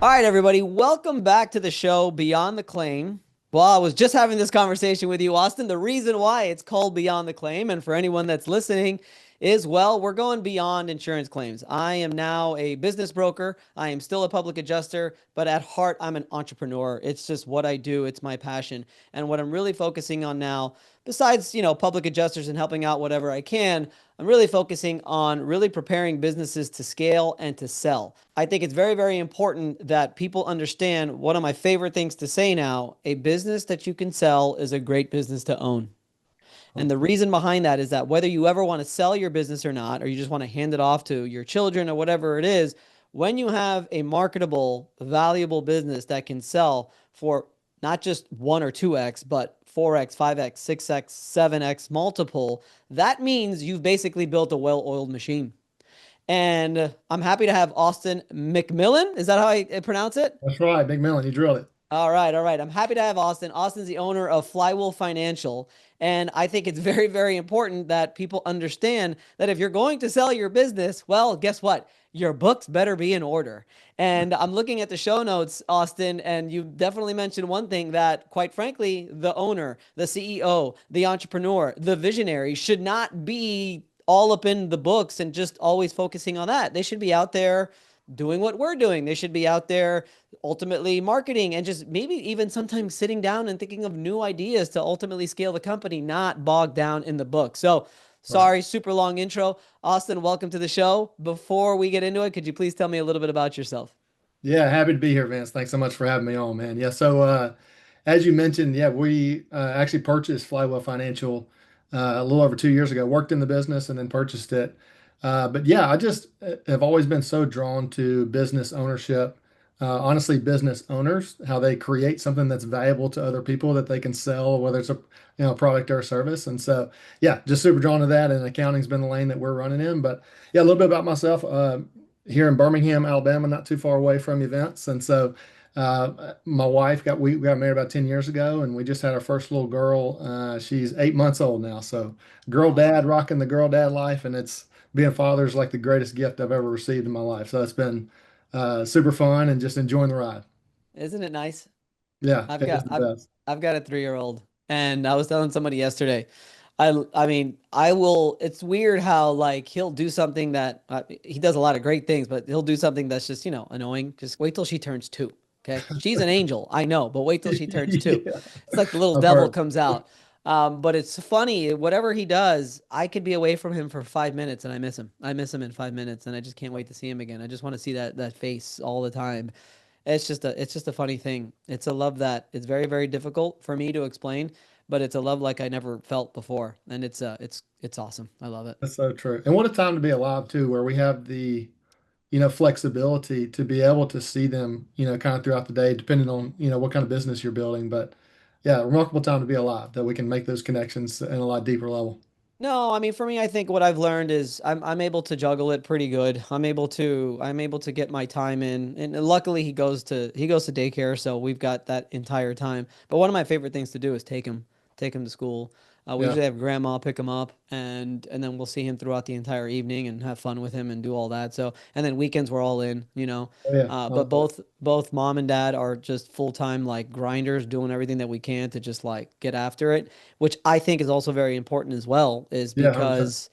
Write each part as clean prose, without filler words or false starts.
All right, everybody, welcome back to the show Beyond the Claim. Well, I was just having this conversation with you, Austin. The reason why it's called Beyond the Claim, and for anyone that's listening, is well, we're going beyond insurance claims. I am now a business broker. I am still a public adjuster, but at heart, I'm an entrepreneur. It's just what I do, it's my passion. And what I'm really focusing on now, besides, public adjusters and helping out whatever I can, I'm really focusing on really preparing businesses to scale and to sell. I think it's very, very important that people understand one of my favorite things to say now: a business that you can sell is a great business to own. And the reason behind that is that whether you ever want to sell your business or not, or you just want to hand it off to your children or whatever it is, when you have a marketable, valuable business that can sell for not just 1 or 2x, but 4x, 5x, 6x, 7x multiple, that means you've basically built a well-oiled machine. And I'm happy to have Austin McMillan. Is that how I pronounce it? That's right, McMillan. You drilled it. All right, all right. I'm happy to have Austin. Austin's the owner of Flywheel Financial. And I think it's very, very important that people understand that if you're going to sell your business, well, guess what? Your books better be in order. And I'm looking at the show notes, Austin, and you definitely mentioned one thing that, quite frankly, the owner, the CEO, the entrepreneur, the visionary should not be all up in the books and just always focusing on that. They should be out there doing what we're doing. They should be out there ultimately marketing and just maybe even sometimes sitting down and thinking of new ideas to ultimately scale the company, not bogged down in the book. So, Right. sorry, super long intro. Austin, welcome to the show. Before we get into it, could you please tell me a little bit about yourself? Yeah, happy to be here, Vince. Thanks so much for having me on, man. Yeah, so as you mentioned, yeah, we actually purchased Flywheel Financial a little over 2 years ago. Worked in the business and then purchased it. But yeah, I just have always been so drawn to business ownership. Honestly, business owners, how they create something that's valuable to other people that they can sell, whether it's a product or a service. And so, yeah, just super drawn to that. And accounting's been the lane that we're running in. But yeah, a little bit about myself. Here in Birmingham, Alabama, not too far away from events. And so my wife we got married about 10 years ago, and we just had our first little girl. She's 8 months old now. So girl dad, rocking the girl dad life. And it's being a father is like the greatest gift I've ever received in my life. So it's been super fun and just enjoying the ride. Isn't it nice? Yeah, I've it is got the I've best. I've got a 3-year old, and I was telling somebody yesterday. I mean, I will. It's weird how like he'll do something that he does a lot of great things, but he'll do something that's just annoying. Just wait till she turns 2. Okay, she's an angel, I know, but wait till she turns 2. Yeah, It's like the little I've devil heard. comes out. But it's funny. Whatever he does, I could be away from him for 5 minutes, and I miss him. I miss him in 5 minutes, and I just can't wait to see him again. I just want to see that face all the time. It's just a funny thing. It's a love that it's very, very difficult for me to explain, but it's a love like I never felt before. And it's awesome. I love it. That's so true. And what a time to be alive too, where we have the flexibility to be able to see them, kind of throughout the day, depending on, what kind of business you're building. But yeah, remarkable time to be alive that we can make those connections in a lot deeper level. No, I mean for me, I think what I've learned is I'm able to juggle it pretty good. I'm able to get my time in, and luckily he goes to daycare, so we've got that entire time. But one of my favorite things to do is take him to school. We Yeah. usually have grandma pick him up, and then we'll see him throughout the entire evening and have fun with him and do all that. So and then weekends we're all in. Oh, yeah. I But love it. both mom and dad are just full-time like grinders, doing everything that we can to just like get after it, which I think is also very important as well, is Yeah, 100%. because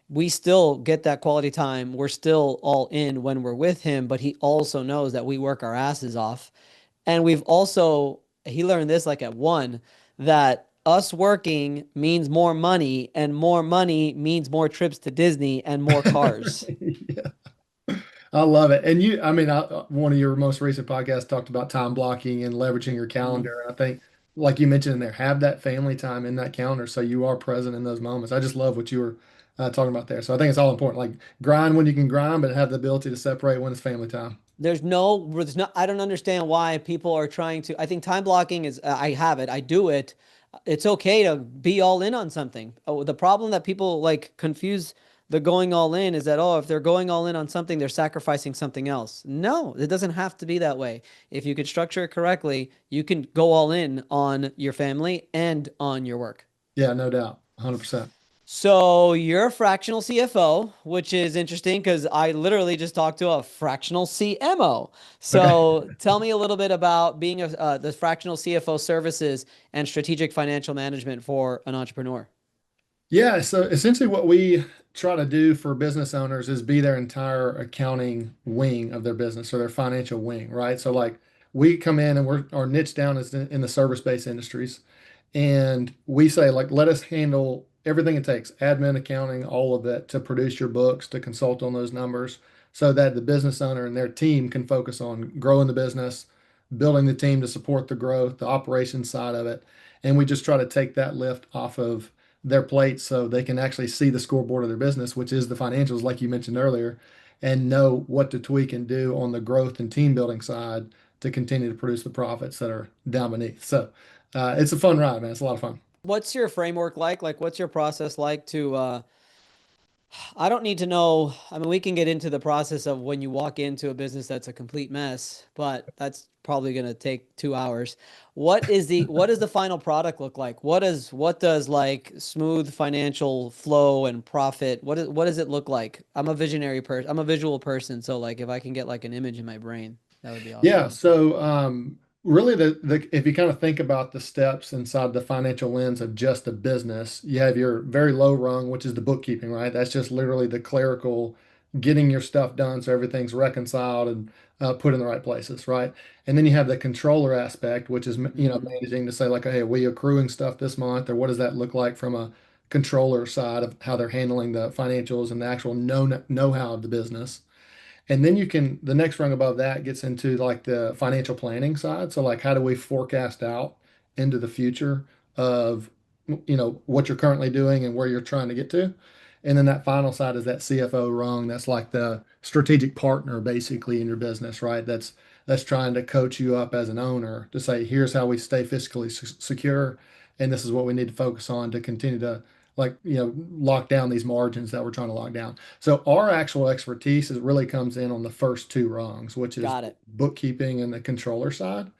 we still get that quality time. We're still all in when we're with him, but he also knows that we work our asses off. And he learned this like at 1, that us working means more money, and more money means more trips to Disney and more cars. Yeah. I love it. And one of your most recent podcasts talked about time blocking and leveraging your Mm. calendar. And I think, like you mentioned in there, have that family time in that calendar so you are present in those moments. I just love what you were talking about there. So I think it's all important. Like grind when you can grind, but have the ability to separate when it's family time. I don't understand why people are trying to. I think time blocking is, I have it, I do it. It's okay to be all in on something. Oh, the problem that people like confuse the going all in is that, oh, if they're going all in on something, they're sacrificing something else. No, it doesn't have to be that way. If you could structure it correctly, you can go all in on your family and on your work. Yeah, no doubt. 100%. So you're a fractional CFO, which is interesting because I literally just talked to a fractional CMO. Okay. So tell me a little bit about being the fractional CFO services and strategic financial management for an entrepreneur. Yeah, so essentially what we try to do for business owners is be their entire accounting wing of their business or their financial wing, right? So like we come in and our niche down is in the service-based industries. And we say, like, let us handle everything it takes, admin, accounting, all of it to produce your books, to consult on those numbers so that the business owner and their team can focus on growing the business, building the team to support the growth, the operations side of it. And we just try to take that lift off of their plate so they can actually see the scoreboard of their business, which is the financials, like you mentioned earlier, and know what to tweak and do on the growth and team building side to continue to produce the profits that are down beneath. So it's a fun ride, man. It's a lot of fun. What's your framework like? Like, what's your process like to I don't need to know. I mean, we can get into the process of when you walk into a business that's a complete mess, but that's probably going to take 2 hours. What does the final product look like? What does like smooth financial flow and profit? What does it look like? I'm a visionary person. I'm a visual person, so like if I can get like an image in my brain, that would be Yeah, awesome. so really the if you kind of think about the steps inside the financial lens of just a business, you have your very low rung, which is the bookkeeping, right? That's just literally the clerical getting your stuff done so everything's reconciled and put in the right places, right? And then you have the controller aspect, which is Hmm. managing to say like, hey, are we accruing stuff this month, or what does that look like from a controller side of how they're handling the financials and the actual know-how of the business. And then the next rung above that gets into like the financial planning side. So like how do we forecast out into the future of what you're currently doing and where you're trying to get to. And then that final side is that CFO rung. That's like the strategic partner basically in your business, right? That's trying to coach you up as an owner to say, here's how we stay fiscally secure, and this is what we need to focus on to continue to like lock down these margins that we're trying to lock down. So our actual expertise really comes in on the first two rungs, which is Got it. bookkeeping and the controller side.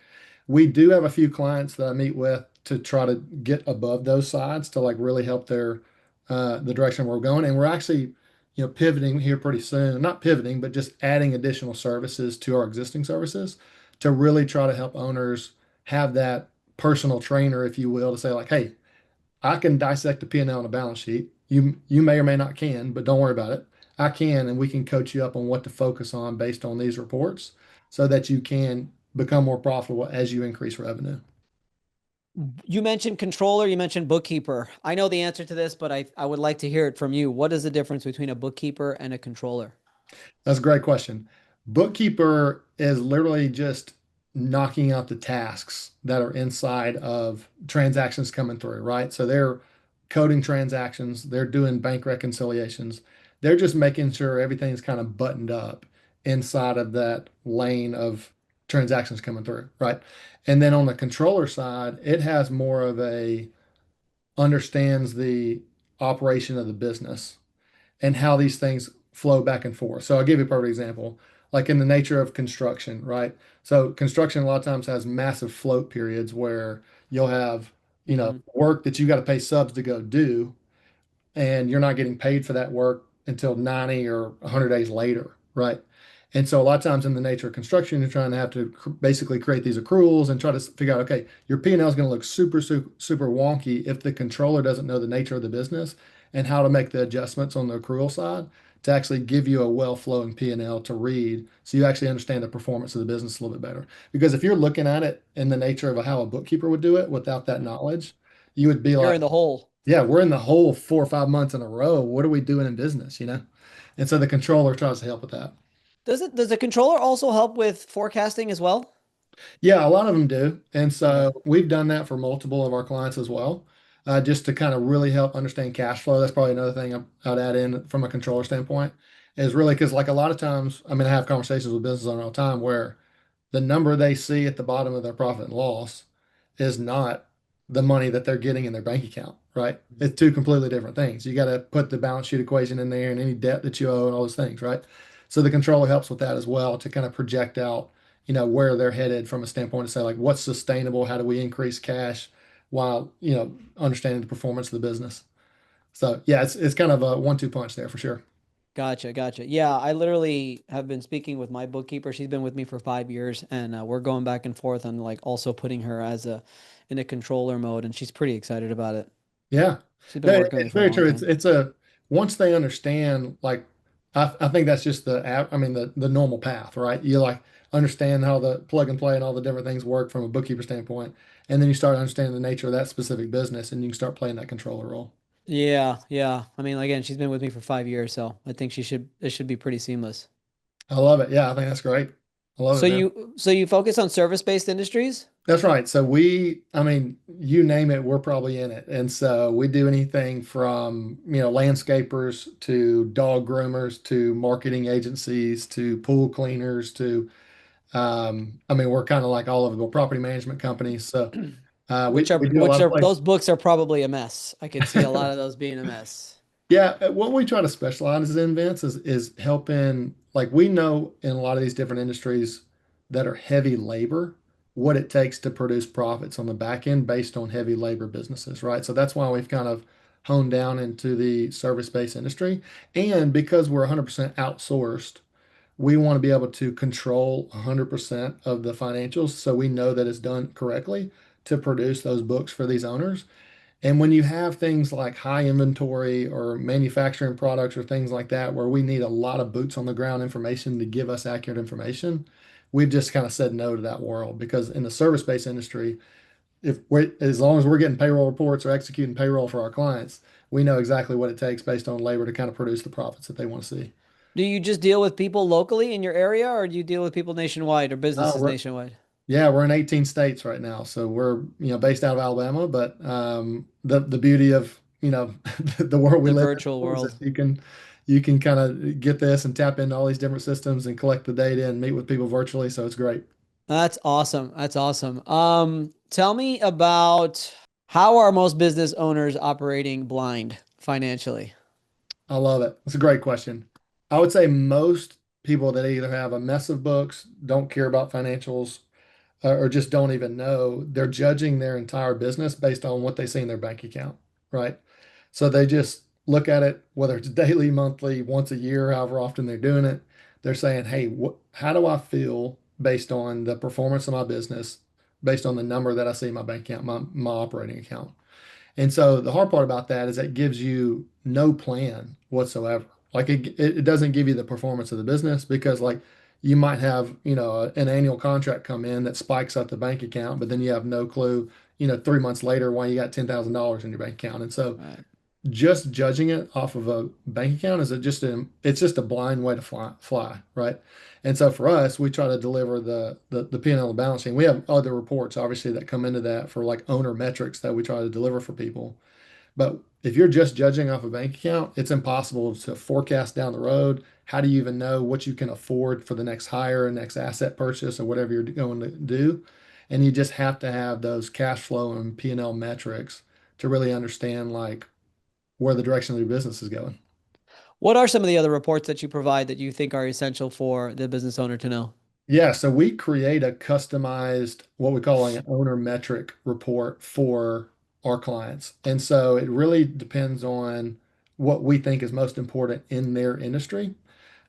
We do have a few clients that I meet with to try to get above those sides to like really help their the direction we're going. And we're actually, pivoting here pretty soon. Not pivoting, but just adding additional services to our existing services to really try to help owners have that personal trainer, if you will, to say like, hey, I can dissect a P&L on a balance sheet. You may or may not can, but don't worry about it. I can, and we can coach you up on what to focus on based on these reports so that you can become more profitable as you increase revenue. You mentioned controller, you mentioned bookkeeper. I know the answer to this, but I would like to hear it from you. What is the difference between a bookkeeper and a controller? That's a great question. Bookkeeper is literally just knocking out the tasks that are inside of transactions coming through, right? So they're coding transactions, they're doing bank reconciliations, they're just making sure everything's kind of buttoned up inside of that lane of transactions coming through, right? And then on the controller side, it has more of a understands the operation of the business and how these things flow back and forth. So I'll give you a perfect example, like in the nature of construction, right? So construction a lot of times has massive float periods where you'll have, Hmm. work that you got to pay subs to go do, and you're not getting paid for that work until 90 or 100 days later, right? And so a lot of times in the nature of construction, you're trying to have to basically create these accruals and try to figure out, okay, your P&L is going to look super, super, super wonky if the controller doesn't know the nature of the business and how to make the adjustments on the accrual side to actually give you a well-flowing P&L to read so you actually understand the performance of the business a little bit better. Because if you're looking at it in the nature of how a bookkeeper would do it without that knowledge, you would be You're like, in the hole. yeah, we're in the hole 4 or 5 months in a row. What are we doing in business? And so the controller tries to help with that. Does the controller also help with forecasting as well? Yeah, a lot of them do. And Okay. so we've done that for multiple of our clients as well, just to kind of really help understand cash flow. That's probably another thing I'd add in from a controller standpoint is really because, like, a lot of times, I mean, I have conversations with business owners all the time where the number they see at the bottom of their profit and loss is not the money that they're getting in their bank account, right? It's two completely different things. You got to put the balance sheet equation in there and any debt that you owe and all those things, right? So the controller helps with that as well to kind of project out, where they're headed from a standpoint to say like what's sustainable, how do we increase cash while, understanding the performance of the business. So yeah, it's kind of a 1-2 punch there for sure. Gotcha, gotcha. Yeah, I literally have been speaking with my bookkeeper. She's been with me for 5 years, and we're going back and forth on like also putting her as a in a controller mode, and she's pretty excited about it. Yeah, She's been no, working with me it's for a very long true. time. It's a once they understand, like I think that's just I mean the normal path, right? You like understand how the plug and play and all the different things work from a bookkeeper standpoint, and then you start understanding the nature of that specific business, and you can start playing that controller role. Yeah, yeah. I mean, again, she's been with me for 5 years, so I think it should be pretty seamless. I love it. Yeah, I think that's great. I love it, man. So you focus on service-based industries? That's right. So I mean, you name it, we're probably in it. And so we do anything from, landscapers to dog groomers to marketing agencies to pool cleaners to, I mean, we're kind of like all over the property management companies. So we do a Which lot of are places. those books are probably a mess. I could see a lot of those being a mess. Yeah, what we try to specialize in, Vince, is helping. Like we know in a lot of these different industries that are heavy labor, what it takes to produce profits on the back end based on heavy labor businesses, right? So that's why we've kind of honed down into the service-based industry. And because we're 100% outsourced, we want to be able to control 100% of the financials so we know that it's done correctly to produce those books for these owners. And when you have things like high inventory or manufacturing products or things like that, where we need a lot of boots on the ground information to give us accurate information, we've just kind of said no to that world because in the service-based industry, if we as long as we're getting payroll reports or executing payroll for our clients, we know exactly what it takes based on labor to kind of produce the profits that they want to see. Do you just deal with people locally in your area, or do you deal with people nationwide or Oh, businesses nationwide? yeah, we're in 18 states right now. So we're, based out of Alabama, but the beauty of, the world we The live virtual in is that world. you can kind of get this and tap into all these different systems and collect the data and meet with people virtually. So it's great. That's awesome. That's awesome. Tell me about how are most business owners operating blind financially? I love it. It's a great question. I would say most people that either have a mess of books, don't care about financials, or just don't even know, they're judging their entire business based on what they see in their bank account, right? So they just look at it, whether it's daily, monthly, once a year, however often they're doing it. They're saying, hey, how do I feel based on the performance of my business, based on the number that I see in my bank account, my operating account? And so the hard part about that is it gives you no plan whatsoever. Like it doesn't give you the performance of the business because like you might have, an annual contract come in that spikes up the bank account, but then you have no clue, 3 months later why you got $10,000 in your bank account. And so Right. just judging it off of a bank account is it's just a blind way to fly, right? And so for us, we try to deliver the P&L and balance sheet. We have other reports obviously that come into that for like owner metrics that we try to deliver for people. But if you're just judging off a bank account, it's impossible to forecast down the road. How do you even know what you can afford for the next hire, next asset purchase, or whatever you're going to do? And you just have to have those cash flow and P&L metrics to really understand like where the direction of your business is going. What are some of the other reports that you provide that you think are essential for the business owner to know? Yeah, so we create a customized, what we call like an owner metric report for our clients. And so it really depends on what we think is most important in their industry.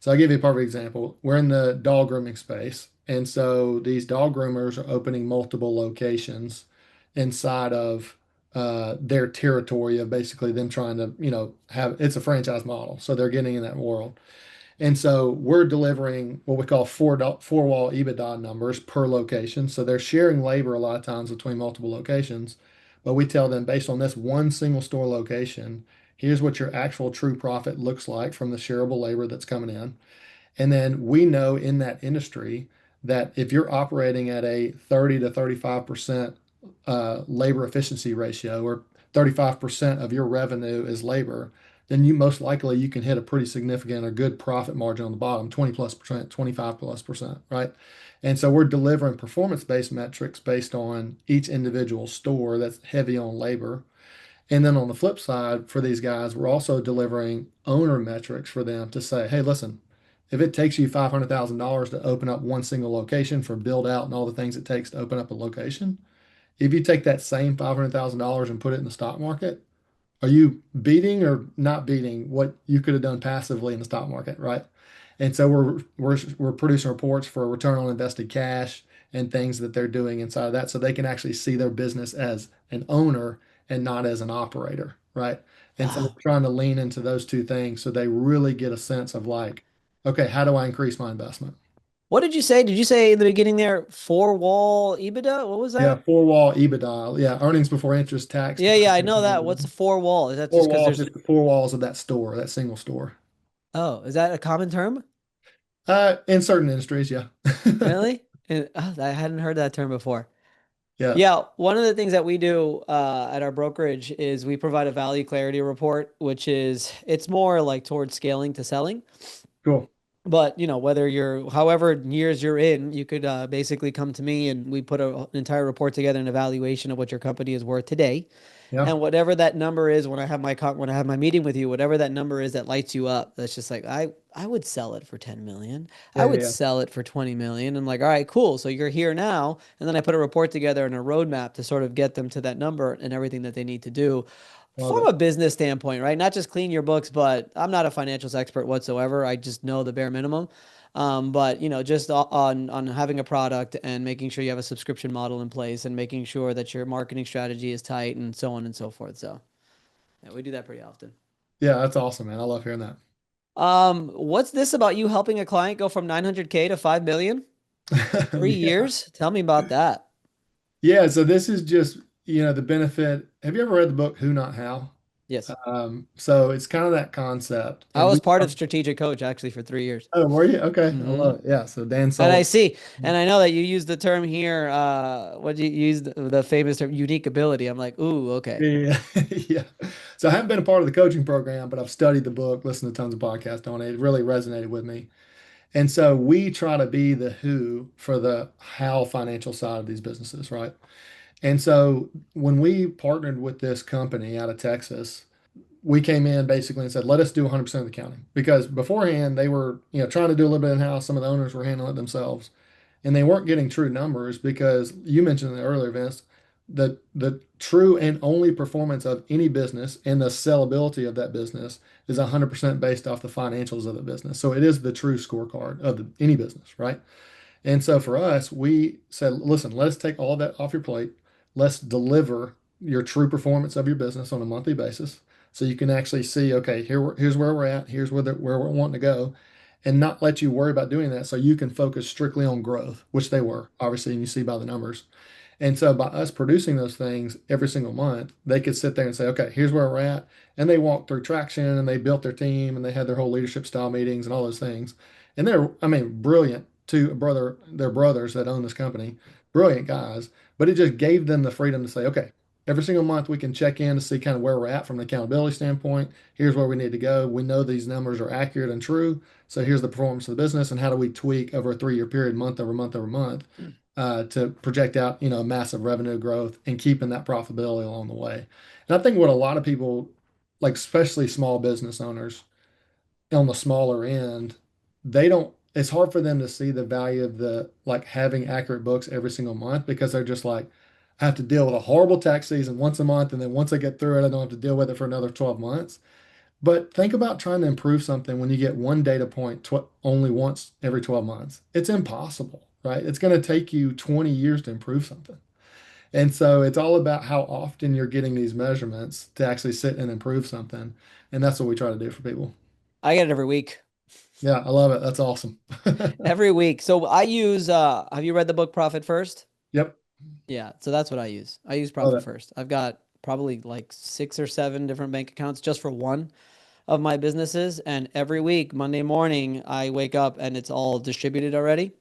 So I'll give you a perfect example. We're in the dog grooming space. And so these dog groomers are opening multiple locations inside of their territory of basically them trying to, have it's a franchise model. So they're getting in that world. And so we're delivering what we call four wall EBITDA numbers per location. So they're sharing labor a lot of times between multiple locations. But we tell them based on this one single store location, here's what your actual true profit looks like from the shareable labor that's coming in. And then we know in that industry that if you're operating at a 30 to 35% labor efficiency ratio, or 35% of your revenue is labor, then you most likely you can hit a pretty significant or good profit margin on the bottom, 20 plus percent, 25 plus percent, right? And so we're delivering performance-based metrics based on each individual store that's heavy on labor. And then on the flip side, for these guys, we're also delivering owner metrics for them to say, hey, listen, if it takes you $500,000 to open up one single location for build out and all the things it takes to open up a location, if you take that same $500,000 and put it in the stock market, are you beating or not beating what you could have done passively in the stock market, right? And so we're producing reports for return on invested cash and things that they're doing inside of that, so they can actually see their business as an owner and not as an operator, right? And so Ah, we're trying to lean into those two things so they really get a sense of like, okay, how do I increase my investment? what did you say? Did you say in the beginning there, four wall EBITDA? What was Yeah, that? four wall EBITDA. Yeah, earnings before interest, tax, Yeah, yeah, I know depreciation. that. What's a four wall? Is that Four just because walls, there's, just the four walls of that store, that single store. oh, is that a common term? In certain industries, yeah. Really? I hadn't heard that term before. Yeah, Yeah, one of the things that we do at our brokerage is we provide a value clarity report, which is it's more like towards scaling to selling. cool. But whether you're however years you're in, you could basically come to me and we put an entire report together, an evaluation of what your company is worth today. Yeah, And whatever that number is when when I have my meeting with you, whatever that number is that lights you up, that's just like I would sell it for 10 million. I yeah, yeah, would yeah. sell it for 20 million. And like, all right, cool. So you're here now. And then I put a report together and a roadmap to sort of get them to that number and everything that they need to do Love from it. a business standpoint, right? Not just clean your books, but I'm not a financials expert whatsoever. I just know the bare minimum. But just on having a product and making sure you have a subscription model in place and making sure that your marketing strategy is tight and so on and so forth. So yeah, we do that pretty often. Yeah, that's awesome, man. I love hearing What's this about you helping a client go from 900K to 5 million? that. Three Yeah. years? Tell me about that. Yeah, so this is just, the benefit. Have you ever read the book Who Not How? Yes. So it's kind of that concept. I And was we, part of strategic coach actually for 3 years. oh, were you? Okay. I Hmm. love it. Yeah. So Dan And I Sullivan. see, and I know that you use the term here. What do you use the famous term, unique ability? I'm like, ooh, okay. Yeah. Yeah. So I haven't been a part of the coaching program, but I've studied the book, listened to tons of podcasts on it. It really resonated with me. And so we try to be the who for the how financial side of these businesses, right? And so when we partnered with this company out of Texas, we came in basically and said, let us do 100% of the accounting. Because beforehand, they were, trying to do a little bit in-house. Some of the owners were handling it themselves. And they weren't getting true numbers because you mentioned in the earlier, Vince, the true and only performance of any business and the sellability of that business is 100% based off the financials of the business. So it is the true scorecard of any business, right? And so for us, we said, listen, let's take all that off your plate. Let's deliver your true performance of your business on a monthly basis. So you can actually see, okay, here's where we're at, here's where we're wanting to go, and not let you worry about doing that. So you can focus strictly on growth, which they were, obviously, and you see by the numbers. And so by us producing those things every single month, they could sit there and say, okay, here's where we're at. And they walked through traction and they built their team and they had their whole leadership style meetings and all those things. And they're, I mean, brilliant their brothers that own this company, brilliant guys. But it just gave them the freedom to say, okay, every single month we can check in to see kind of where we're at from an accountability standpoint. Here's where we need to go. We know these numbers are accurate and true. So here's the performance of the business and how do we tweak over a 3 year period, month over month over month to project out, massive revenue growth and keeping that profitability along the way. And I think what a lot of people, like especially small business owners on the smaller end, they don't, it's hard for them to see the value of the like having accurate books every single month because they're just like, I have to deal with a horrible tax season once a month. And then once I get through it, I don't have to deal with it for another 12 months. But think about trying to improve something when you get one data point only once every 12 months. It's impossible, right? It's going to take you 20 years to improve something. And so it's all about how often you're getting these measurements to actually sit and improve something. And that's what we try to do for people. I get it every week. Yeah, I love it. That's awesome. Every week. So I use, have you read the book Profit First? Yep. Yeah, so that's what I use. I use Love Profit it. First. I've got probably like 6 or 7 different bank accounts just for one of my businesses. And every week, Monday morning, I wake up and it's all distributed already.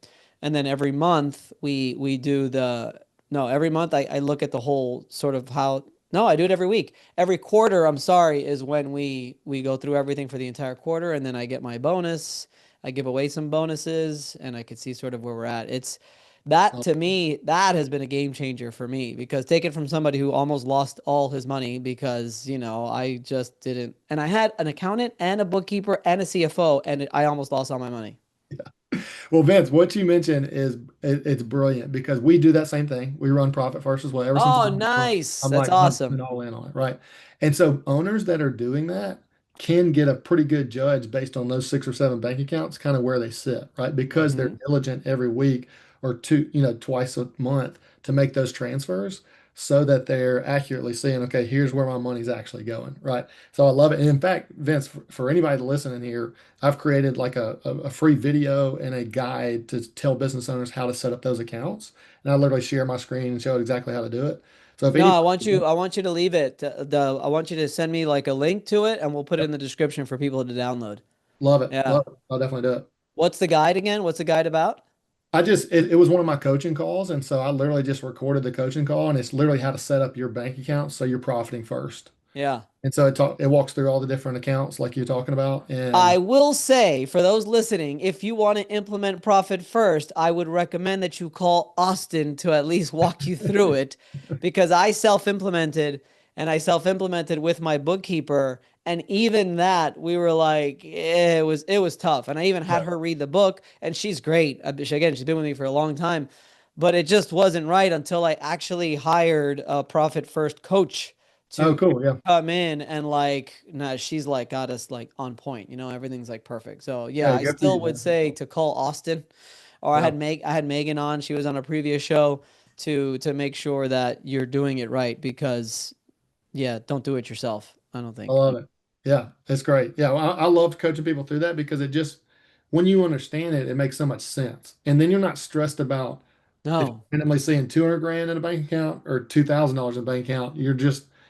And then every month we do the no, every month I look at the whole sort of how no, I do it every week. Every quarter, I'm sorry, is when we go through everything for the entire quarter and then I get my bonus. I give away some bonuses and I can see sort of where we're at. It's that Oh, to me, that has been a game changer for me because take it from somebody who almost lost all his money because, I just didn't. And I had an accountant and a bookkeeper and a CFO, and I almost lost all my money. yeah. Well, Vince, what you mentioned is it's brilliant because we do that same thing. We run profit first as well. Ever since Oh, nice. I'm That's like awesome. 100% all in on it, right? And so owners that are doing that can get a pretty good judge based on those 6 or 7 bank accounts, kind of where they sit, right? Because they're Hmm. diligent every week or two, twice a month to make those transfers so that they're accurately seeing, okay, here's where my money's actually going, right? So I love it. And in fact, Vince, for anybody listening here, I've created like a free video and a guide to tell business owners how to set up those accounts. And I literally share my screen and show exactly how to do it. So if No, anybody, I want you to leave it. I want you to send me like a link to it and we'll put it in the description for people to download. love it, Yeah. love it. I'll definitely do it. What's the guide again? What's the guide about? It was one of my coaching calls. And so I literally just recorded the coaching call and it's literally how to set up your bank account so you're profiting first. Yeah. And so it walks through all the different accounts like you're talking about. I And will say for those listening, if you want to implement profit first, I would recommend that you call Austin to at least walk you through it because I self-implemented with my bookkeeper. And even that, we were like, it was tough. And I even had yeah. her read the book, and she's great. Again, she's been with me for a long time, but it just wasn't right until I actually hired a profit first coach Oh, to cool. Yeah. come in and like nah, she's like got us like on point, everything's like perfect. So yeah, Hey, I good for you, still would man. say to call Austin, or Yeah. I had Megan on, she was on a previous show, to make sure that you're doing it right, because yeah, don't do it yourself, I don't I think. love it. Yeah, it's great. Yeah, well, I love coaching people through that because it just, when you understand it, it makes so much sense. And then you're not stressed about if you're No. randomly seeing 200 grand in a bank account or $2,000 in a bank account.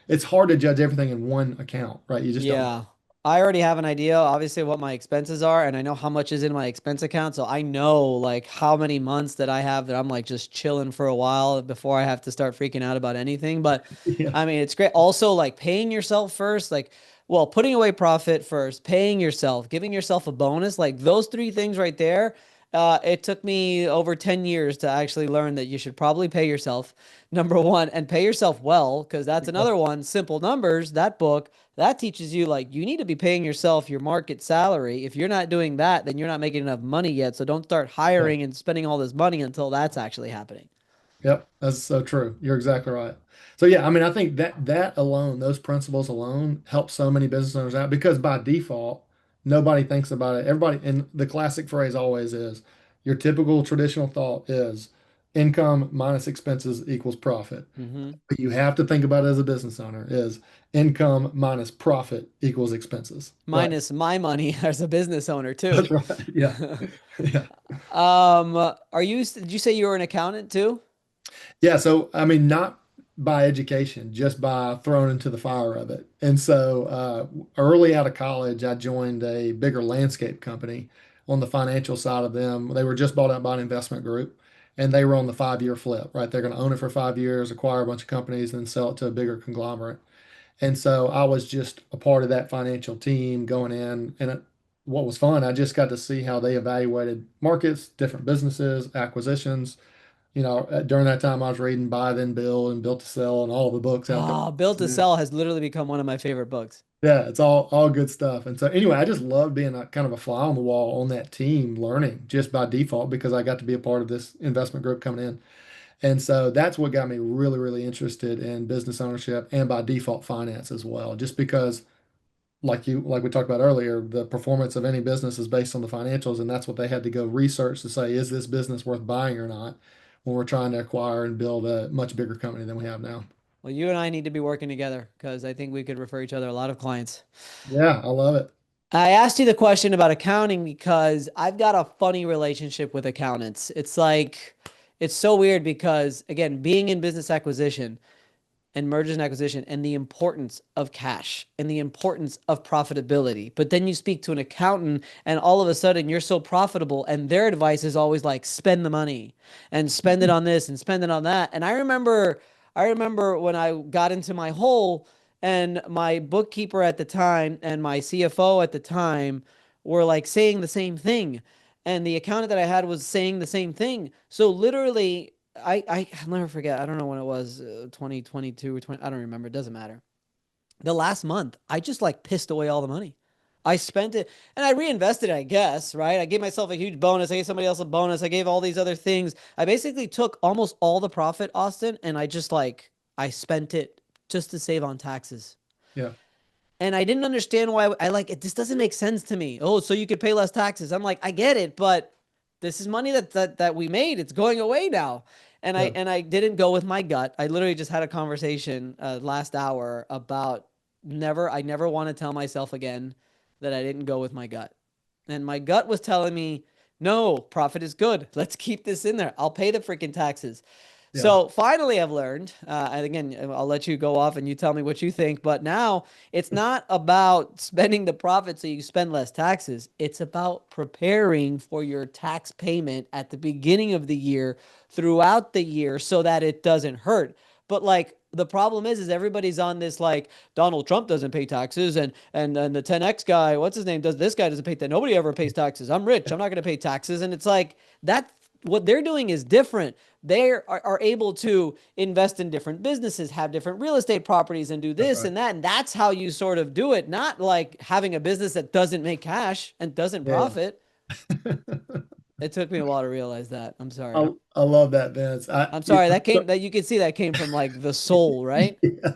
It's hard to judge everything in one account, right? You just don't know. Yeah. I already have an idea, obviously, what my expenses are, and I know how much is in my expense account. So I know like how many months that I have that I'm like just chilling for a while before I have to start freaking out about anything. But Yeah. I mean, it's great. Also, like paying yourself first, like, well, putting away profit first, paying yourself, giving yourself a bonus, like those three things right there. It took me over 10 years to actually learn that you should probably pay yourself, number one, and pay yourself well, because that's another one. Simple Numbers, that book that teaches you like you need to be paying yourself your market salary. If you're not doing that, then you're not making enough money yet. So don't start Yeah. hiring and spending all this money until that's actually happening. Yep, that's so true. You're exactly right. So yeah, I mean, I think that alone, those principles alone, help so many business owners out because by default, nobody thinks about it. Everybody, and the classic phrase always is, your typical traditional thought is income minus expenses equals profit. Hmm. But you have to think about it as a business owner is income minus profit equals expenses. Right. Minus my money as a business owner too. That's right. Yeah. Yeah. Did you say you were an accountant too? Yeah, so I mean, not by education, just by thrown into the fire of it. And so early out of college, I joined a bigger landscape company on the financial side of them. They were just bought out by an investment group and they were on the 5 year flip, right? They're going to own it for 5 years, acquire a bunch of companies, and sell it to a bigger conglomerate. And so I was just a part of that financial team going in. And what was fun, I just got to see how they evaluated markets, different businesses, acquisitions. During that time, I was reading Buy Then Build and Built to Sell and all the books out there. Oh, Built to Sell has literally become one of my favorite books. Yeah, it's all good stuff. And so anyway, I just love being a kind of a fly on the wall on that team, learning just by default because I got to be a part of this investment group coming in. And so that's what got me really, really interested in business ownership and by default finance as well. Just because like we talked about earlier, the performance of any business is based on the financials, and that's what they had to go research to say, is this business worth buying or not when we're trying to acquire and build a much bigger company than we have now. Well, you and I need to be working together because I think we could refer each other a lot of clients. Yeah, I love it. I asked you the question about accounting because I've got a funny relationship with accountants. It's like, it's so weird because, again, being in business acquisition and mergers and acquisition and the importance of cash and the importance of profitability. But then you speak to an accountant and all of a sudden you're so profitable and their advice is always like spend the money and spend it on this and spend it on that. And I remember when I got into my hole and my bookkeeper at the time and my CFO at the time were like saying the same thing. And the accountant that I had was saying the same thing. So literally I'll never forget. I don't know when it was, 2022 or 20. I don't remember. It doesn't matter. The last month, I just like pissed away all the money. I spent it and I reinvested it, I guess, right? I gave myself a huge bonus. I gave somebody else a bonus. I gave all these other things. I basically took almost all the profit, Austin, and I just like I spent it just to save on taxes. Yeah. And I didn't understand why I like it. This doesn't make sense to me. Oh, so you could pay less taxes. I'm like, I get it, but this is money that we made. It's going away now. Yeah. And I didn't go with my gut. I literally just had a conversation last hour about I never want to tell myself again that I didn't go with my gut. And my gut was telling me, no, profit is good. Let's keep this in there. I'll pay the freaking taxes. Yeah. So finally, I've learned, and again, I'll let you go off and you tell me what you think. But now it's not about spending the profit so you spend less taxes. It's about preparing for your tax payment at the beginning of the year, throughout the year, so that it doesn't hurt. But like the problem is everybody's on this like Donald Trump doesn't pay taxes and the 10X guy, what's his name, does this guy doesn't pay that. Nobody ever pays taxes. I'm rich. I'm not going to pay taxes. And it's like that. What they're doing is different. They are able to invest in different businesses, have different real estate properties, and do That's this right. and that. And that's how you sort of do it, not like having a business that doesn't make cash and doesn't Yeah. profit. It took me a while to realize that. I'm I sorry. I love that, Vince. I'm sorry. That you could see that came from like the soul, right? Yeah.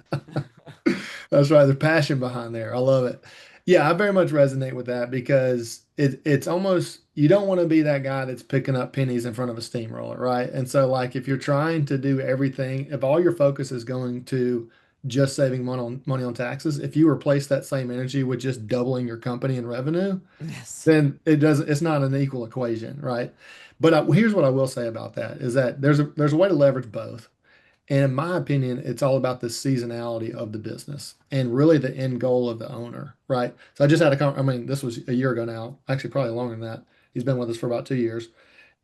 That's right. The passion behind there. I love it. Yeah, I very much resonate with that because it's almost you don't want to be that guy that's picking up pennies in front of a steamroller, right? And so like if you're trying to do everything, if all your focus is going to just saving money on taxes, if you replace that same energy with just doubling your company in revenue, Yes. then it's not an equal equation, right? But here's what I will say about that is that there's a way to leverage both. And in my opinion, it's all about the seasonality of the business and really the end goal of the owner, right? So I just had I mean, this was a year ago now, actually probably longer than that. He's been with us for about 2 years.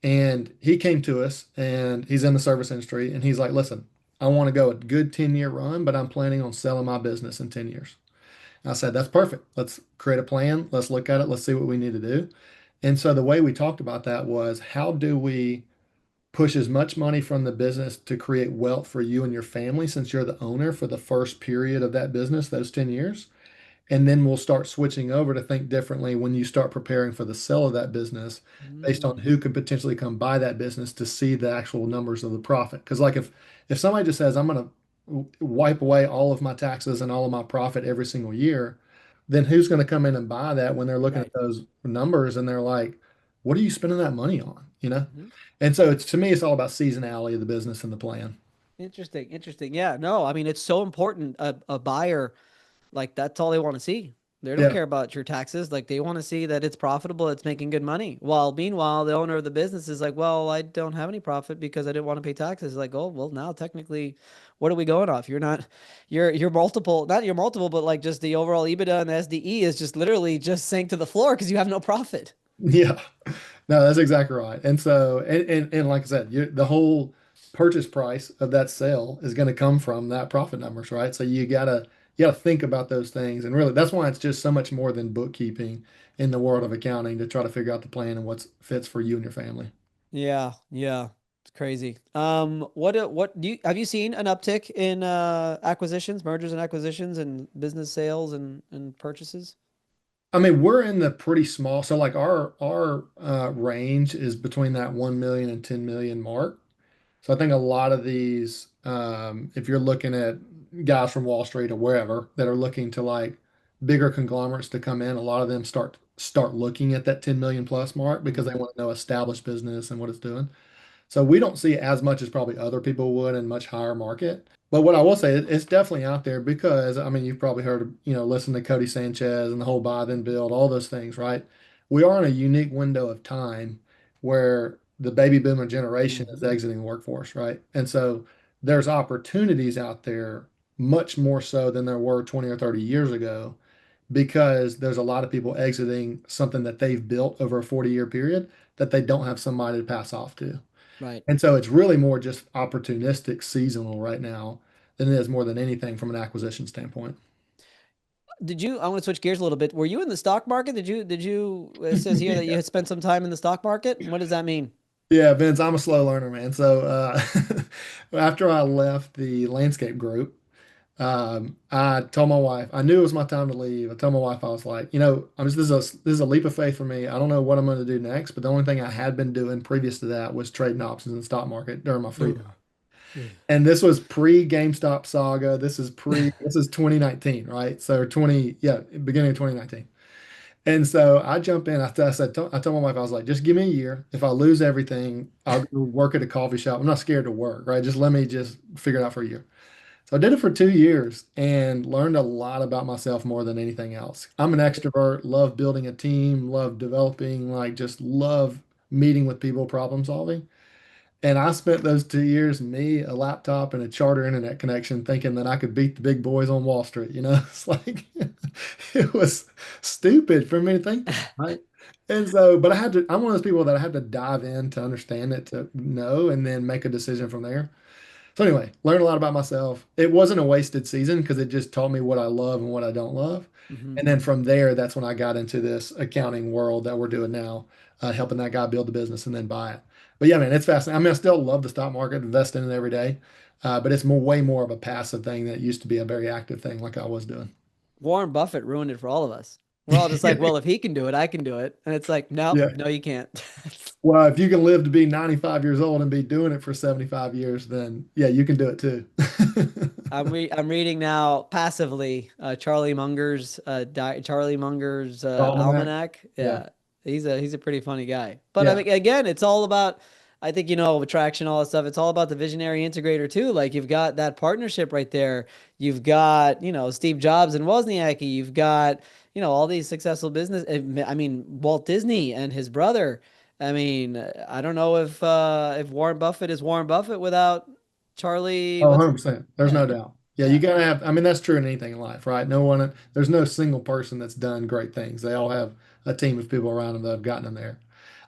And he came to us and he's in the service industry and he's like, listen, I want to go a good 10-year run, but I'm planning on selling my business in 10 years. I said, that's perfect. Let's create a plan. Let's look at it. Let's see what we need to do. And so the way we talked about that was how do we push as much money from the business to create wealth for you and your family since you're the owner for the first period of that business, those 10 years. And then we'll start switching over to think differently when you start preparing for the sale of that business based on Mm, who could potentially come buy that business to see the actual numbers of the profit. Because like if somebody just says, I'm going to wipe away all of my taxes and all of my profit every single year, then who's going to come in and buy that when they're looking right. at those numbers and they're like, what are you spending that money on? You know? Mhm. And so it's to me, it's all about seasonality of the business and the plan. Interesting. Interesting. Yeah. No, I mean, it's so important. A buyer, like that's all they want to see. They don't Yeah. care about your taxes. Like they want to see that it's profitable, it's making good money. While meanwhile, the owner of the business is like, well, I don't have any profit because I didn't want to pay taxes. Like, oh, well, now technically, what are we going off? You're not, you're multiple, not your multiple, but like just the overall EBITDA and the SDE is just literally just sank to the floor because you have no profit. Yeah. No, that's exactly right. And so, and like I said, the whole purchase price of that sale is going to come from that profit numbers, right? So you gotta think about those things, and really, that's why it's just so much more than bookkeeping in the world of accounting to try to figure out the plan and what fits for you and your family. Yeah, yeah. It's crazy. What do you have you seen an uptick in acquisitions, mergers and acquisitions and business sales and purchases? I mean, we're in the pretty small, so like our range is between that 1 million and 10 million mark. So I think a lot of these, if you're looking at guys from Wall Street or wherever that are looking to like bigger conglomerates to come in, a lot of them start looking at that 10 million plus mark because they Hmm. want to know established business and what it's doing. So we don't see as much as probably other people would in much higher market. But what I will say, it's definitely out there because I mean you've probably heard, listen to Cody Sanchez and the whole buy then build, all those things, right? We are in a unique window of time where the baby boomer generation is Hmm. exiting the workforce, right? And so there's opportunities out there much more so than there were 20 or 30 years ago because there's a lot of people exiting something that they've built over a 40-year period that they don't have somebody to pass off to. Right. And so it's really more just opportunistic seasonal right now than it is more than anything from an acquisition standpoint. I want to switch gears a little bit. Were you in the stock market? It says here that you had spent some time in the stock market. What does that mean? Yeah, Vince, I'm a slow learner, man. So after I left the landscape group, I told my wife, I knew it was my time to leave. I told my wife, I was like, this is a leap of faith for me. I don't know what I'm going to do next, but the only thing I had been doing previous to that was trading options in the stock market during my free time. Ooh, ooh. And this was pre GameStop saga. This is 2019, right? So 20, yeah, beginning of 2019. And so I jump in. I told my wife, I was like, just give me a year. If I lose everything, I'll go work at a coffee shop. I'm not scared to work, right? Just let me just figure it out for a year. So I did it for 2 years and learned a lot about myself more than anything else. I'm an extrovert, love building a team, love developing, like just love meeting with people, problem solving. And I spent those 2 years, me, a laptop, and a charter internet connection, thinking that I could beat the big boys on Wall Street. It's like it was stupid for me to think that, right? And so, but I'm one of those people that I had to dive in to understand it, to know, and then make a decision from there. So anyway, learned a lot about myself. It wasn't a wasted season because it just taught me what I love and what I don't love. Mhm. And then from there, that's when I got into this accounting world that we're doing now, helping that guy build the business and then buy it. But yeah, man, it's fascinating. I mean, I still love the stock market, invest in it every day, but it's way more of a passive thing that used to be a very active thing like I was doing. Warren Buffett ruined it for all of us. We're all just like, well, if he can do it, I can do it. And it's like, no, Yeah. no, you can't. Well, if you can live to be 95 years old and be doing it for 75 years, then yeah, you can do it too. I'm reading now passively Charlie Munger's Almanac. almanac. Yeah. Yeah, he's a pretty funny guy. But I Yeah. mean, again, it's all about. I think attraction, all that stuff. It's all about the visionary integrator too. Like you've got that partnership right there. You've got Steve Jobs and Wozniacki. You've got all these successful business. I mean Walt Disney and his brother. I mean, I don't know if Warren Buffett is Warren Buffett without Charlie. Oh, What's 100%. There's yeah. no doubt. Yeah, you Yeah. gotta have, I mean, that's true in anything in life, right? There's no single person that's done great things. They all have a team of people around them that have gotten them there.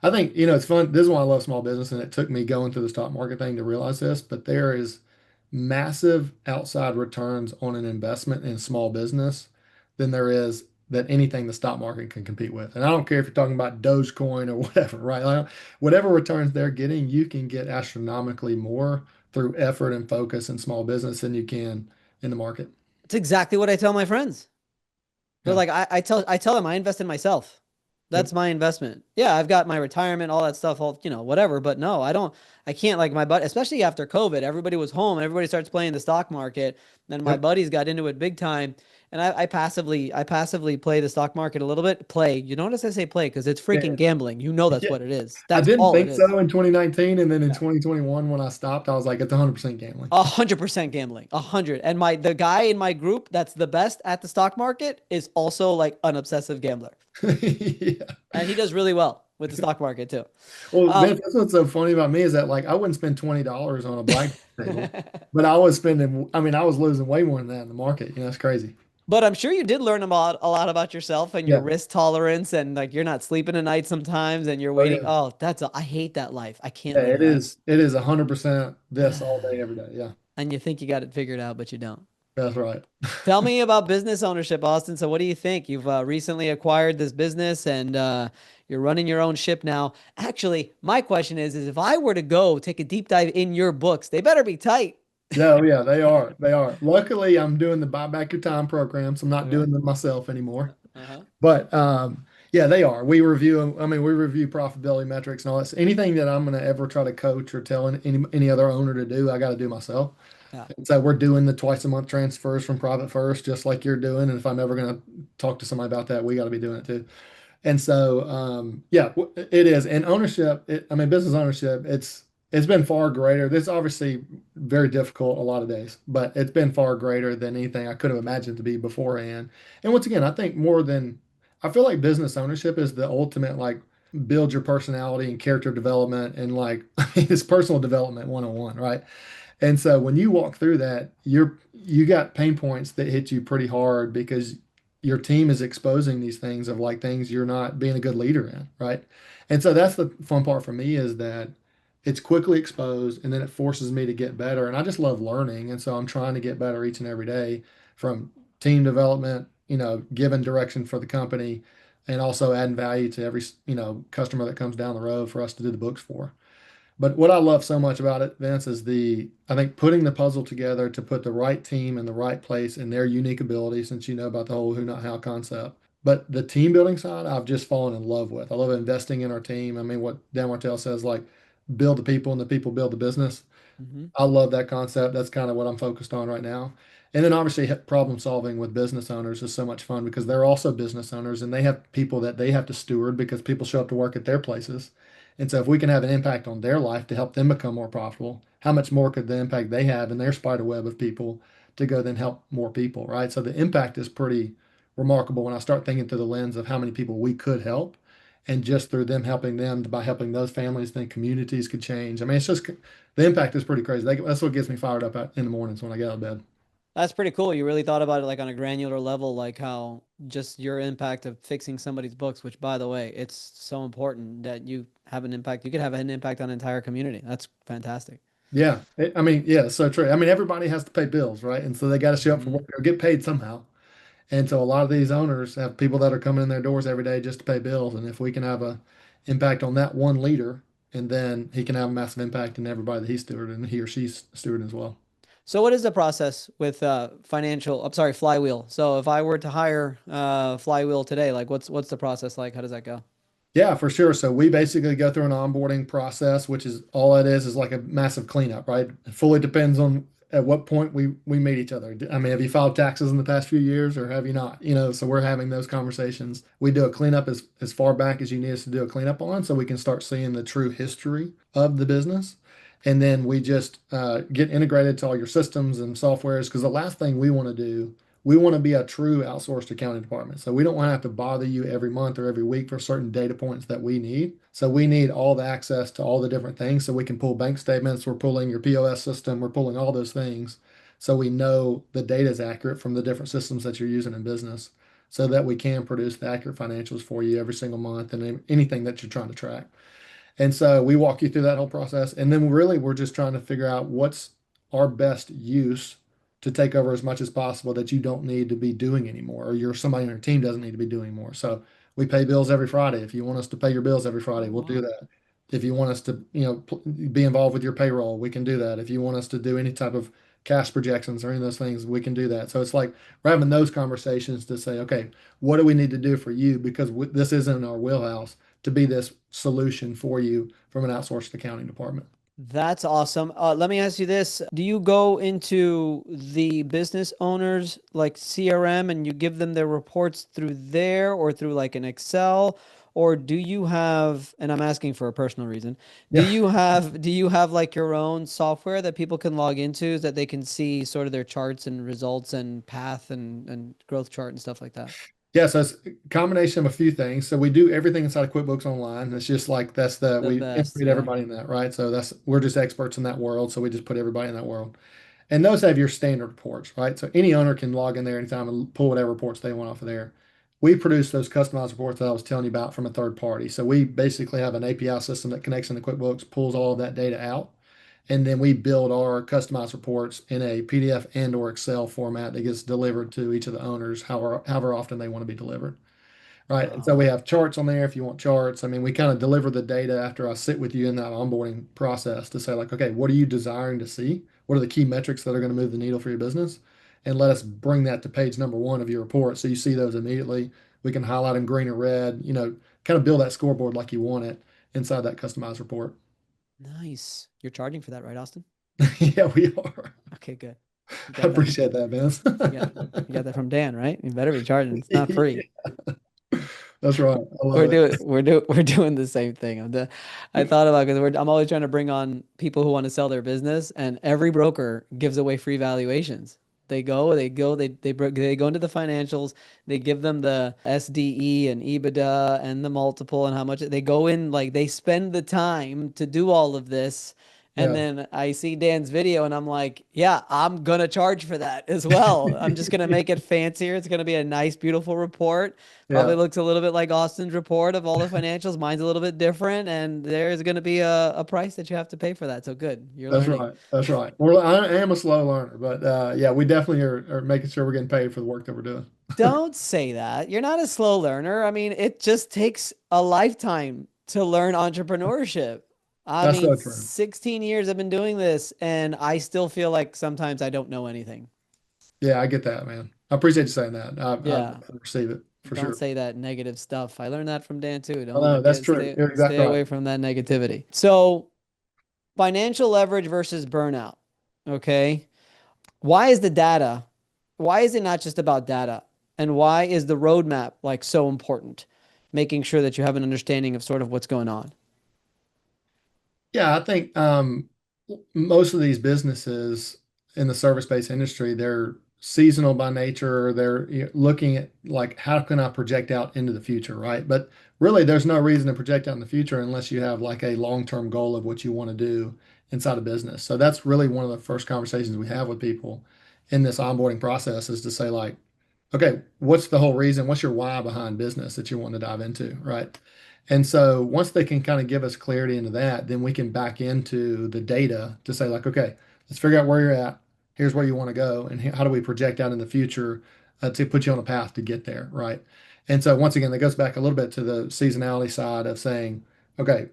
I think, it's fun. This is why I love small business, and it took me going through the stock market thing to realize this, but there is massive outside returns on an investment in small business than there is that anything the stock market can compete with. And I don't care if you're talking about Dogecoin or whatever, right? Like, whatever returns they're getting, you can get astronomically more through effort and focus in small business than you can in the market. It's exactly what I tell my friends. They're Yeah. like, I tell them I invest in myself. Yep. That's my investment. Yeah, I've got my retirement, all that stuff, all, whatever. But no, I can't like my buddy, especially after COVID, everybody was home and everybody starts playing the stock market. Then my Yep. buddies got into it big time. And I passively play the stock market a little bit. Play. You notice I say play because it's freaking Yeah. gambling. You know that's Yeah. what it is. I That's didn't all it think is. so in 2019. And then in Yeah. 2021, when I stopped, I was like, it's 100% gambling. 100% gambling. 100. And the guy in my group that's the best at the stock market is also like an obsessive gambler. Yeah. And he does really well with the stock market too. Well, Um, Vince, that's what's so funny about me is that like I wouldn't spend $20 on a black table, but I was spending, I mean, I was losing way more than that in the market. It's crazy. but I'm sure you did learn a lot about yourself and your Yeah. risk tolerance and like you're not sleeping at night sometimes and you're Oh, waiting. yeah. Oh, I hate that life. I can't Yeah, live it that. is. It is 100% this all day, every day. Yeah, And you think you got it figured out, but you don't. that's right. Tell me about business ownership, Austin. So what do you think? You've recently acquired this business and you're running your own ship now. Actually, my question is if I were to go take a deep dive in your books, they better be tight. Yeah, oh, yeah, they are. They are. Luckily, I'm doing the buy back your time program, so I'm not Okay. doing them myself anymore. Uh-huh. But yeah, they are. I mean, we review profitability metrics and all that. So anything that I'm going to ever try to coach or tell any other owner to do, I got to do myself. Yeah. And so we're doing the twice a month transfers from private first, just like you're doing. And if I'm ever going to talk to somebody about that, we got to be doing it too. And so, yeah, it is. And ownership, I mean, business ownership, it's been far greater. This is obviously very difficult a lot of days, but it's been far greater than anything I could have imagined to be beforehand. And once again, I think I feel like business ownership is the ultimate like build your personality and character development and like it's personal development 101, right? And so when you walk through that, you got pain points that hit you pretty hard because your team is exposing these things of like things you're not being a good leader in, right? And so that's the fun part for me is that it's quickly exposed and then it forces me to get better. And I just love learning. And so I'm trying to get better each and every day from team development, giving direction for the company and also adding value to every, customer that comes down the road for us to do the books for. But what I love so much about it, Vince, is I think putting the puzzle together to put the right team in the right place and their unique ability, since you know about the whole who, not how concept. But the team building side, I've just fallen in love with. I love investing in our team. I mean, what Dan Martell says, like, build the people and the people build the business. Hmm. I love that concept. That's kind of what I'm focused on right now. And then obviously problem solving with business owners is so much fun because they're also business owners and they have people that they have to steward because people show up to work at their places. And so if we can have an impact on their life to help them become more profitable, how much more could the impact they have in their spider web of people to go then help more people, right? So the impact is pretty remarkable when I start thinking through the lens of how many people we could help. And just through them helping them by helping those families, then communities could change. I mean, it's just the impact is pretty crazy. That's what gets me fired up in the mornings when I get out of bed. That's pretty cool. You really thought about it like on a granular level, like how just your impact of fixing somebody's books, which by the way, it's so important that you have an impact. You could have an impact on an entire community. That's fantastic. Yeah, I mean, yeah, so true. I mean, everybody has to pay bills, right? And so they got to show up for Hmm. work or get paid somehow. And so a lot of these owners have people that are coming in their doors every day just to pay bills. And if we can have a impact on that one leader, and then he can have a massive impact in everybody that he's stewarding and he or she's stewarding as well. So what is the process with financial, I'm sorry, Flywheel? So if I were to hire Flywheel today, like what's the process like? How does that go? Yeah, for sure. So we basically go through an onboarding process, which is all it is like a massive cleanup, right? It fully depends on at what point we meet each other. I mean, have you filed taxes in the past few years or have you not? You know, so we're having those conversations. We do a cleanup as far back as you need us to do a cleanup on, so we can start seeing the true history of the business. And then we just get integrated to all your systems and softwares because the last thing we want to do we want to be a true outsourced accounting department. So we don't want to have to bother you every month or every week for certain data points that we need. So we need all the access to all the different things so we can pull bank statements, we're pulling your POS system, we're pulling all those things so we know the data is accurate from the different systems that you're using in business so that we can produce the accurate financials for you every single month and anything that you're trying to track. And so we walk you through that whole process. And then really we're just trying to figure out what's our best use to take over as much as possible that you don't need to be doing anymore, or somebody on your team doesn't need to be doing more. So we pay bills every Friday. If you want us to pay your bills every Oh, Friday, we'll do wow. that. If you want us to, be involved with your payroll, we can do that. If you want us to do any type of cash projections or any of those things, we can do that. So it's like we're having those conversations to say, okay, what do we need to do for you? Because this isn't in our wheelhouse to be this solution for you from an outsourced accounting department. That's awesome. Let me ask you this. Do you go into the business owners like CRM and you give them their reports through there or through like an Excel? Or do you have, and I'm asking for a personal reason, Yeah. do you have like your own software that people can log into so that they can see sort of their charts and results and path and growth chart and stuff like that? Yeah, so it's a combination of a few things. So we do everything inside of QuickBooks Online. It's just like The we best, integrate yeah. everybody in that, right? So we're just experts in that world. So we just put everybody in that world. And those have your standard reports, right? So any owner can log in there anytime and pull whatever reports they want off of there. We produce those customized reports that I was telling you about from a third party. So we basically have an API system that connects into QuickBooks, pulls all of that data out, and then we build our customized reports in a PDF and or Excel format that gets delivered to each of the owners however often they want to be delivered. Right. And so Wow. we have charts on there if you want charts. I mean, we kind of deliver the data after I sit with you in that onboarding process to say, like, okay, what are you desiring to see? What are the key metrics that are going to move the needle for your business? And let us bring that to page number one of your report. So you see those immediately. We can highlight them green or red, kind of build that scoreboard like you want it inside that customized report. Nice. You're charging for that, right, Austin? Yeah, we are. Okay, good. You I got that. appreciate that, Vince. You got that from Dan, right? You better be charging. It's not free. Yeah, that's right. I love it. We're doing the same thing. I thought about because I'm always trying to bring on people who want to sell their business, and every broker gives away free valuations. They go into the financials. They give them the SDE and EBITDA and the multiple and how much they go in. Like they spend the time to do all of this, and Yeah. then I see Dan's video, and I'm like, yeah, I'm gonna charge for that as well. I'm just gonna make it fancier. It's gonna be a nice, beautiful report. Probably Yeah. looks a little bit like Austin's report of all the financials. Mine's a little bit different, and there's going to be a price that you have to pay for that. So good, you're That's learning. right. That's right. I am a slow learner, but yeah, we definitely are making sure we're getting paid for the work that we're doing. Don't say that. You're not a slow learner. I mean, it just takes a lifetime to learn entrepreneurship. I That's mean, so true. 16 years I've been doing this and I still feel like sometimes I don't know anything. Yeah, I get that, man. I appreciate you saying that. I Yeah. receive it for Don't sure. say that negative stuff. I learned that from Dan too. Oh, no, Don't that's get true. stay You're stay exactly right. away from that negativity. So, financial leverage versus burnout. Okay. Why is the data? Why is it not just about data? And why is the roadmap like so important? Making sure that you have an understanding of sort of what's going on. Yeah, I think most of these businesses in the service-based industry, they're seasonal by nature. They're looking at like how can I project out into the future, right? But really, there's no reason to project out in the future unless you have like a long-term goal of what you want to do inside a business. So that's really one of the first conversations we have with people in this onboarding process is to say like, okay, what's the whole reason? What's your why behind business that you want to dive into, right? And so once they can kind of give us clarity into that, then we can back into the data to say like, okay, let's figure out where you're at. Here's where you want to go, and how do we project out in the future to put you on a path to get there, right? And so once again, that goes back a little bit to the seasonality side of saying, okay,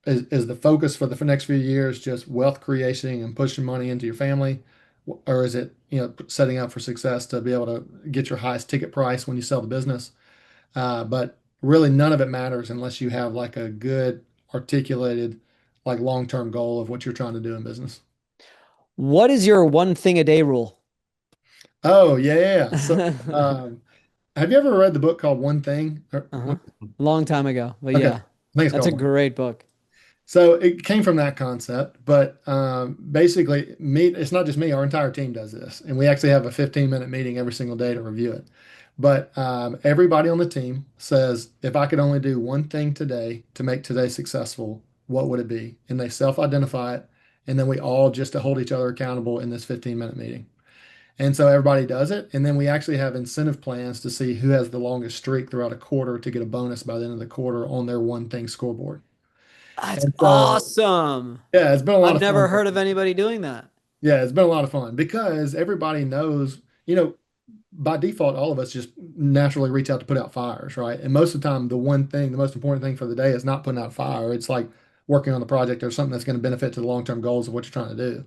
is the focus for the next few years just wealth creation and pushing money into your family, or is it setting up for success to be able to get your highest ticket price when you sell the business? But really, none of it matters unless you have like a good articulated, like long-term goal of what you're trying to do in business. What is your one thing a day rule? Oh, yeah, yeah, yeah. So, Uh-huh. have you ever read the book called One Thing? Long time ago. But Okay, yeah, I think it's that's a called One. great book. So it came from that concept, but basically, it's not just me, our entire team does this. And we actually have a 15-minute meeting every single day to review it. But everybody on the team says, if I could only do one thing today to make today successful, what would it be? And they self-identify it. And then we all just to hold each other accountable in this 15-minute meeting. And so everybody does it. And then we actually have incentive plans to see who has the longest streak throughout a quarter to get a bonus by the end of the quarter on their one thing scoreboard. That's And so awesome. yeah, it's been a lot I've of fun. never heard of anybody doing that. Yeah, it's been a lot of fun because everybody knows, by default, all of us just naturally reach out to put out fires, right? And most of the time, the one thing, the most important thing for the day is not putting out a fire. It's like working on the project or something that's going to benefit to the long-term goals of what you're trying to do.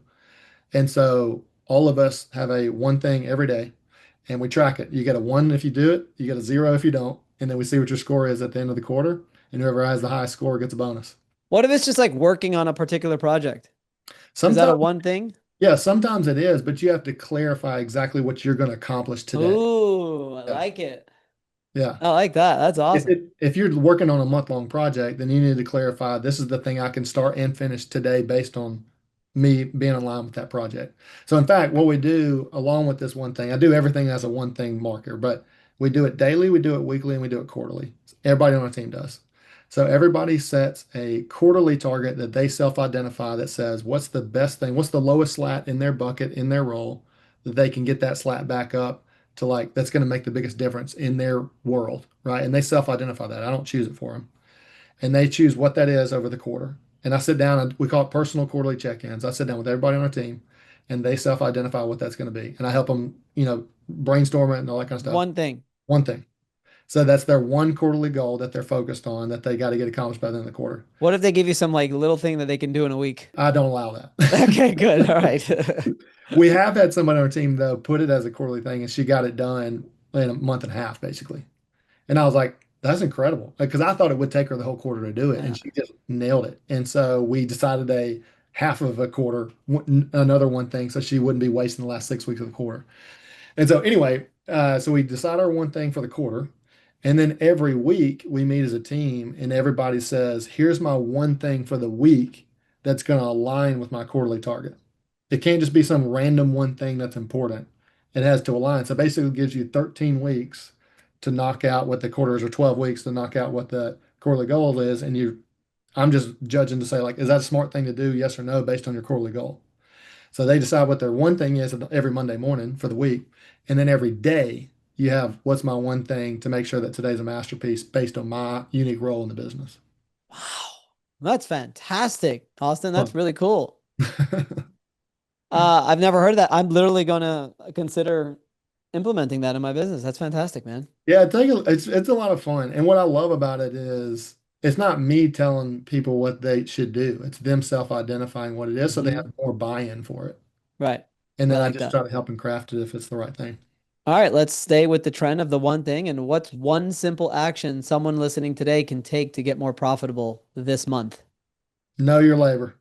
And so all of us have a one thing every day and we track it. You get a one if you do it, you get a zero if you don't. And then we see what your score is at the end of the quarter. And whoever has the highest score gets a bonus. What if it's just like working on a particular project? Is that a Sometimes one thing? Yeah, sometimes it is, but you have to clarify exactly what you're going to accomplish today. Ooh, I Yeah. like it. Yeah. I like that. That's awesome. If you're working on a month-long project, then you need to clarify this is the thing I can start and finish today based on me being in line with that project. So in fact, what we do along with this one thing, I do everything as a one thing marker, but we do it daily, we do it weekly, and we do it quarterly. Everybody on our team does. So everybody sets a quarterly target that they self-identify that says what's the best thing, what's the lowest slat in their bucket, in their role, that they can get that slat back up to like that's going to make the biggest difference in their world, right? And they self-identify that. I don't choose it for them. And they choose what that is over the quarter. And I sit down and we call it personal quarterly check-ins. I sit down with everybody on our team and they self-identify what that's going to be. And I help them, brainstorm it and all that kind of stuff. One thing. One thing. So that's their one quarterly goal that they're focused on that they got to get accomplished by the end of the quarter. What if they give you some like little thing that they can do in a week? I don't allow that. Okay, good. All right. We have had somebody on our team though put it as a quarterly thing and she got it done in a month and a half basically. And I was like, that's incredible. Because I thought it would take her the whole quarter to do it. Yeah. And she just nailed it. And so we decided a half of a quarter, another one thing, so she wouldn't be wasting the last 6 weeks of the quarter. And so anyway, so we decide our one thing for the quarter. And then every week we meet as a team and everybody says, here's my one thing for the week that's going to align with my quarterly target. It can't just be some random one thing that's important. It has to align. So basically it gives you 13 weeks to knock out what the quarters or 12 weeks to knock out what the quarterly goal is. And I'm just judging to say like, is that a smart thing to do? Yes or no, based on your quarterly goal. So they decide what their one thing is every Monday morning for the week. And then every day you have what's my one thing to make sure that today's a masterpiece based on my unique role in the business. Wow. That's fantastic, Austin. That's Fun. really cool. I've never heard of that. I'm literally gonna consider implementing that in my business. That's fantastic, man. Yeah, it's a lot of fun. And what I love about it is it's not me telling people what they should do. It's them self-identifying what it is so they Hmm. have more buy-in for it. Right. And I then I like just that. try to help them craft it if it's the right thing. All right, let's stay with the trend of the one thing. And what's one simple action someone listening today can take to get more profitable this month? Know your labor.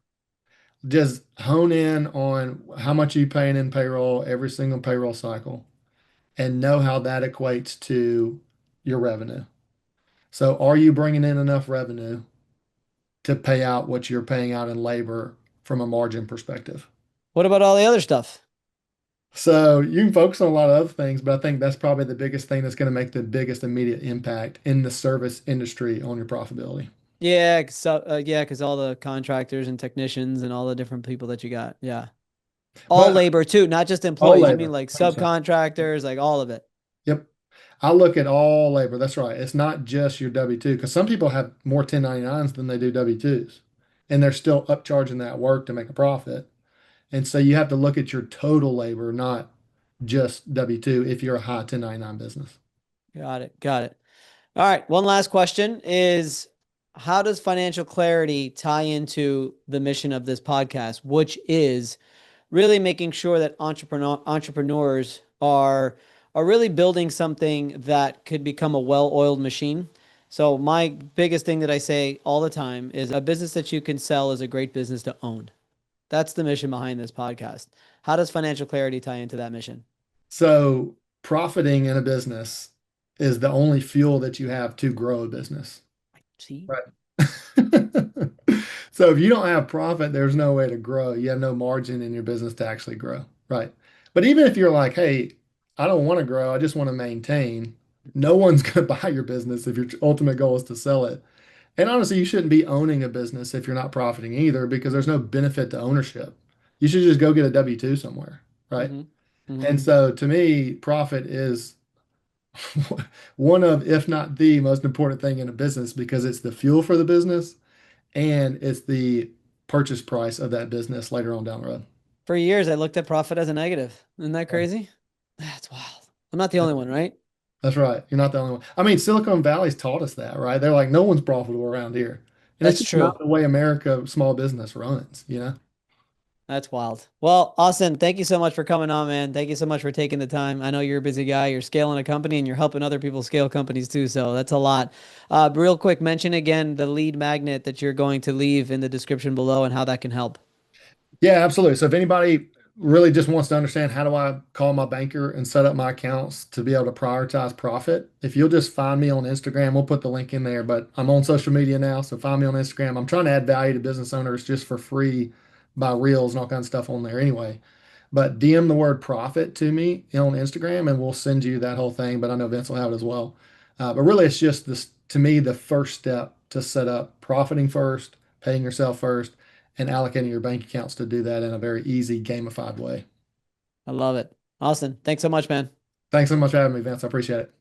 Just hone in on how much you paying in payroll every single payroll cycle and know how that equates to your revenue. So are you bringing in enough revenue to pay out what you're paying out in labor from a margin perspective? What about all the other stuff? So you can focus on a lot of other things, but I think that's probably the biggest thing that's going to make the biggest immediate impact in the service industry on your profitability. Yeah, yeah, because all the contractors and technicians and all the different people that you got. Yeah. All But labor too, not just all employees. You mean labor, like 100%. subcontractors, like all of it. Yep. I look at all labor. That's right. It's not just your W-2 because some people have more 1099s than they do W-2s, and they're still upcharging that work to make a profit. And so you have to look at your total labor, not just W-2 if you're a high 1099 business. Got it. Got it. All right. One last question is how does financial clarity tie into the mission of this podcast, which is really making sure that entrepreneurs are really building something that could become a well-oiled machine. So my biggest thing that I say all the time is a business that you can sell is a great business to own. That's the mission behind this podcast. How does financial clarity tie into that mission? So profiting in a business is the only fuel that you have to grow a business. See? Right. So if you don't have profit, there's no way to grow. You have no margin in your business to actually grow. Right. But even if you're like, hey, I don't want to grow, I just want to maintain, no one's going to buy your business if your ultimate goal is to sell it. And honestly, you shouldn't be owning a business if you're not profiting either, because there's no benefit to ownership. You should just go get a W-2 somewhere. Right. Mm-hmm. Mm-hmm. And so to me, profit is one of, if not the most important thing in a business because it's the fuel for the business and it's the purchase price of that business later on down the road. For years, I looked at profit as a negative. Isn't that Yeah. crazy? That's wild. I'm not the only one, right? That's right. You're not the only one. I mean, Silicon Valley's taught us that, right? They're like, no one's profitable around here. And it's That's just not true. the way America small business runs, you know? That's wild. Well, Austin, thank you so much for coming on, man. Thank you so much for taking the time. I know you're a busy guy. You're scaling a company and you're helping other people scale companies too. So that's a lot. Real quick, mention again the lead magnet that you're going to leave in the description below and how that can help. Yeah, absolutely. So if anybody really just wants to understand how do I call my banker and set up my accounts to be able to prioritize profit, if you'll just find me on Instagram, we'll put the link in there, but I'm on social media now, so find me on Instagram. I'm trying to add value to business owners just for free by reels and all kinds of stuff on there anyway. But DM the word profit to me on Instagram and we'll send you that whole thing, but I know Vince will have it as well. But really it's just this to me the first step to set up profiting first, paying yourself first and allocating your bank accounts to do that in a very easy, gamified way. I love it. Austin, thanks so much, man. Thanks so much for having me, Vince. I appreciate it.